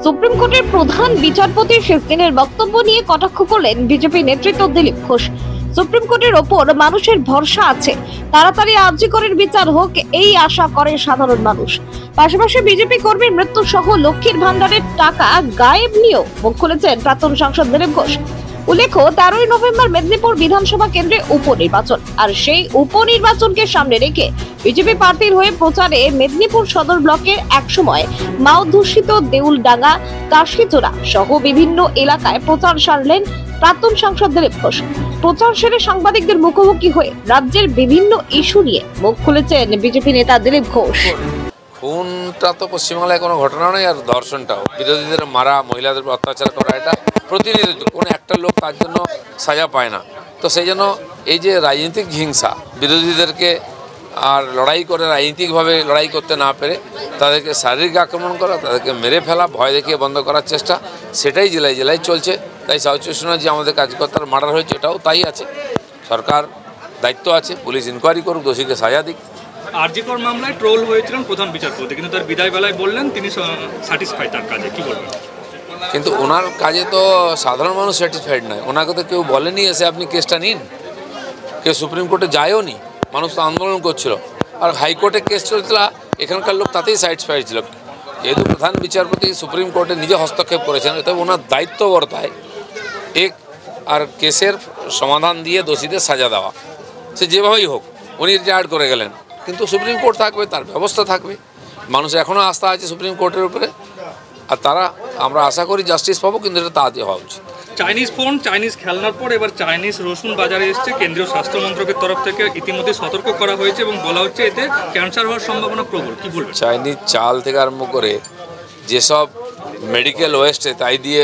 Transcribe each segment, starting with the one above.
Supreme কোর্টের প্রধান বিচারপতির শেষ দিনের বক্তব্য নিয়ে কটাক্ষ করলেন বিজেপি নেতৃত্ব দিলীপ ঘোষ। সুপ্রিম কোর্টের ওপর মানুষের ভরসা আছে, তাড়াতাড়ি আরজি করের বিচার হোক এই আশা করে সাধারণ মানুষ। পাশাপাশি বিজেপি কর্মীর মৃত্যু সহ লক্ষ্মীর ভান্ডারের টাকা গায়েব নিয়েও মুখ খুলেছেন প্রাক্তন সাংসদ দিলীপ ঘোষ। উল্লেখ্য 13ই নভেম্বর মেদিনীপুর বিধানসভা কেন্দ্রে উপনির্বাচন, আর সেই উপনির্বাচনকে সামনে রেখে বিজেপি প্রার্থীর হয়ে প্রচারে মেদিনীপুর সদর ব্লকের একসময় মাওধূষিত দেউলডাঙ্গা, কাশিচোরা সহ বিভিন্ন এলাকায় প্রচার সারলেন প্রাক্তন সাংসদ দিলীপ ঘোষ। প্রচার সেরে সাংবাদিকদের মুখোমুখি হয়ে রাজ্যের বিভিন্ন ইস্যু নিয়ে মুখ খুলেছেন বিজেপি নেতা দিলীপ ঘোষ। খুনটা তো পশ্চিমবাংলায় কোনো ঘটনা নয়, আর ধর্ষণটাও, বিরোধীদের মারা, মহিলাদের অত্যাচার করা, এটা প্রতিনিয়ত কোনো একটা লোক তার জন্য সাজা পায় না। তো সেই জন্য এই যে রাজনৈতিক হিংসা, বিরোধীদেরকে আর লড়াই করে রাজনৈতিকভাবে লড়াই করতে না পেরে তাদেরকে শারীরিক আক্রমণ করা, তাদেরকে মেরে ফেলা, ভয় দেখিয়ে বন্ধ করার চেষ্টা, সেটাই জেলায় জেলায় চলছে। তাই সাউথ স্টেশনে যে আমাদের কার্যকর্তার মার্ডার হয়েছে এটাও তাই আছে। সরকার দায়িত্ব আছে, পুলিশ ইনকোয়ারি করুক, দোষীকে সাজা দিক। আরজিকর মামলায় ট্রোল হয়েছিলেন প্রধান বিচারপতি, কিন্তু তার বিদায় বেলায় বললেন তিনি স্যাটিসফাই তার কাজে, কি বলবেন? কিন্তু ওনার কাজে তো সাধারণ মানুষ স্যাটিসফাইড নয়। ওনাকে তো কেউ বলেনি এসে আপনি কেসটা নিন, কেউ সুপ্রিম কোর্টে যায়ও নি, মানুষ তো আন্দোলন করছিল। আর হাইকোর্টে কেস চলছিল, এখানকার লোক তাতেই স্যাটিসফাইড ছিল। যেহেতু প্রধান বিচারপতি সুপ্রিম কোর্টে নিজে হস্তক্ষেপ করেছেন, তবে ওনার দায়িত্ব বর্তায় এক আর কেসের সমাধান দিয়ে দোষীদের সাজা দেওয়া, সে যেভাবেই হোক। উনি রিটায়ার্ড করে গেলেন, কিন্তু সুপ্রিম কোর্ট থাকবে, তার ব্যবস্থা থাকবে। মানুষের এখনও আস্থা আছে সুপ্রিম কোর্টের উপরে, আর তারা, আমরা আশা করি জাস্টিস পাবো, কিন্তু এটা তাড়াতাড়ি হওয়া উচিত। চাইনিজ ফোন, চাইনিজ খেলনার পর এবার চাইনিজ রসুন বাজারে এসছে। কেন্দ্রীয় স্বাস্থ্য মন্ত্রকের তরফ থেকে ইতিমধ্যে সতর্ক করা হয়েছে এবং বলা হচ্ছে এতে ক্যান্সার হওয়ার সম্ভাবনা প্রবল, কি বলবেন? চাইনিজ চাল থেকে আরম্ভ করে যেসব মেডিকেল ওয়েস্টে তাই দিয়ে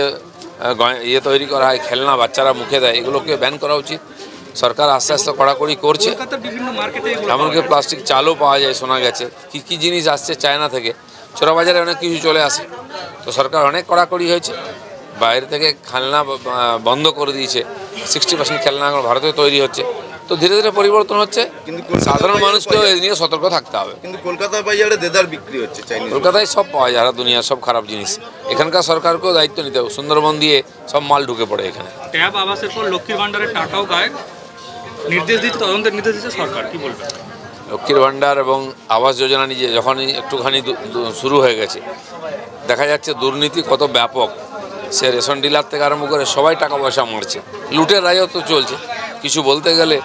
তৈরি করা হয়, খেলনা বাচ্চারা মুখে দেয়, এগুলোকে ব্যান করা উচিত। সরকার আস্তে আস্তে কড়াকড়ি করছে। এমনকি প্লাস্টিক চালও পাওয়া যায়, শোনা গেছে। কী কী জিনিস আসছে চায়না থেকে, ছোটো বাজারে অনেক কিছু চলে আসে। তো সরকার অনেক কড়াকড়ি হয়েছে, বাইরে থেকে খেলনা বন্ধ করে দিয়েছে। 60% খেলনা এখন ভারতে তৈরি হচ্ছে। তো ধীরে ধীরে পরিবর্তন হচ্ছে, কিন্তু সাধারণ মানুষকেও এই নিয়ে সতর্ক থাকতে হবে। কিন্তু কলকাতার বাজারে দেদার বিক্রি হচ্ছে চাইনিজ। কলকাতায় সব পাওয়া যায়, দুনিয়ার সব খারাপ জিনিস। এখানকার সরকারকেও দায়িত্ব নিতে হবে। সুন্দরবন দিয়ে সব মাল ঢুকে পড়ে এখানে। ট্যাব আবাসের পর লক্ষ্মীর ভান্ডারের টাকাও গায়েব, নির্দেশ দিচ্ছে, তদন্তের নির্দেশ দিচ্ছে সরকার, কি বলবেন? লক্ষ্মীর ভান্ডার এবং আবাস যোজনা নিয়ে যখনই একটুখানি শুরু হয়ে গেছে, দেখা যাচ্ছে দুর্নীতি কত ব্যাপক। সে রেশন ডিলার থেকে আরম্ভ করে সবাই টাকা পয়সা মারছে, লুটের রাজত্ব চলছে। কিছু বলতে গেলে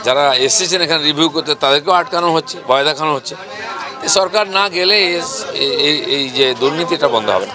যারা এসেছেন এখানে রিভিউ করতে, তাদেরকেও আটকানো হচ্ছে, ভয় দেখানো হচ্ছে। সরকার না গেলে এই যে দুর্নীতিটা বন্ধ হবে না।